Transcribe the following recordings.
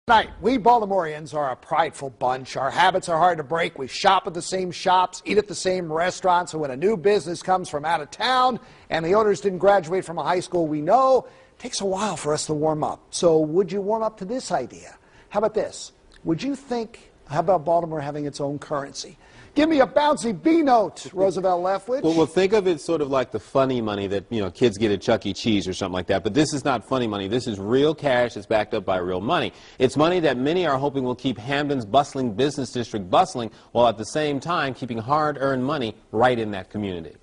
Tonight, we Baltimoreans are a prideful bunch. Our habits are hard to break. We shop at the same shops, eat at the same restaurants, and when a new business comes from out of town and the owners didn't graduate from a high school we know, it takes a while for us to warm up. So would you warm up to this idea? How about this? How about Baltimore having its own currency? Give me a bouncy BNote, Roosevelt Leftwich. Well, think of it sort of like the funny money that, kids get at Chuck E. Cheese or something like that. But this is not funny money. This is real cash that's backed up by real money. It's money that many are hoping will keep Hamden's bustling business district bustling, while at the same time keeping hard-earned money right in that community.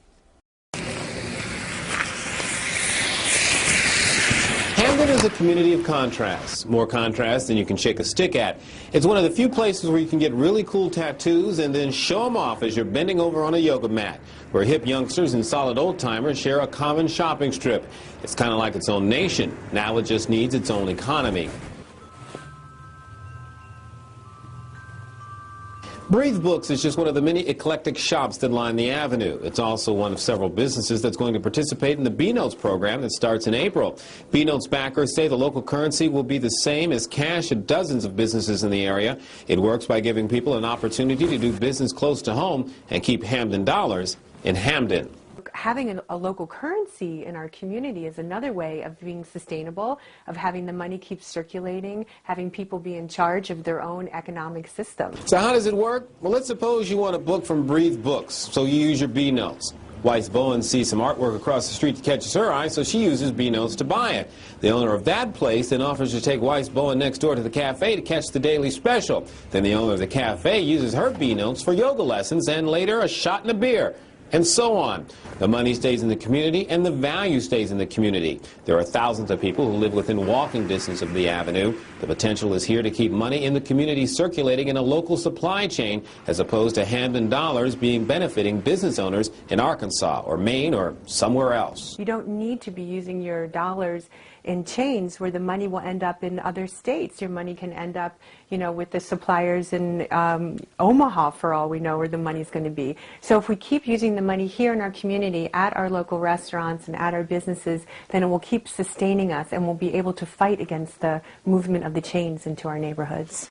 Hamden is a community of contrasts, more contrasts than you can shake a stick at. It's one of the few places where you can get really cool tattoos and then show them off as you're bending over on a yoga mat, where hip youngsters and solid old-timers share a common shopping strip. It's kind of like its own nation. Now it just needs its own economy. Breathe Books is just one of the many eclectic shops that line the avenue. It's also one of several businesses that's going to participate in the BNotes program that starts in April. BNotes backers say the local currency will be the same as cash at dozens of businesses in the area. It works by giving people an opportunity to do business close to home and keep Hamden dollars in Hamden. Having a local currency in our community is another way of being sustainable, of having the money keep circulating, having people be in charge of their own economic system. So how does it work? Well, let's suppose you want a book from Breathe Books, so you use your BNotes. Weiss Bowen sees some artwork across the street that catches her eye, so she uses BNotes to buy it. The owner of that place then offers to take Weiss Bowen next door to the cafe to catch the daily special. Then the owner of the cafe uses her BNotes for yoga lessons and later a shot and a beer. And so on. The money stays in the community and the value stays in the community. There are thousands of people who live within walking distance of the avenue. The potential is here to keep money in the community circulating in a local supply chain, as opposed to Hamden dollars benefiting business owners in Arkansas or Maine or somewhere else. You don't need to be using your dollars in chains where the money will end up in other states. Your money can end up, with the suppliers in Omaha, for all we know, where the money's going to be. So if we keep using the money here in our community, at our local restaurants and at our businesses, then it will keep sustaining us and we'll be able to fight against the movement of the chains into our neighborhoods.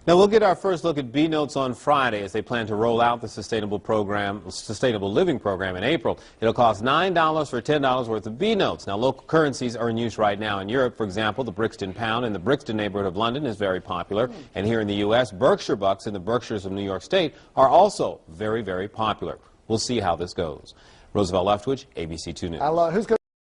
Now we'll get our first look at BNotes on Friday as they plan to roll out the Sustainable Living Program in April. It'll cost $9 for $10 worth of BNotes. Now local currencies are in use right now in Europe. For example, the Brixton pound in the Brixton neighborhood of London is very popular. And here in the U.S., Berkshire bucks in the Berkshires of New York State are also very, very popular. We'll see how this goes. Roosevelt Leftwich, ABC 2 News.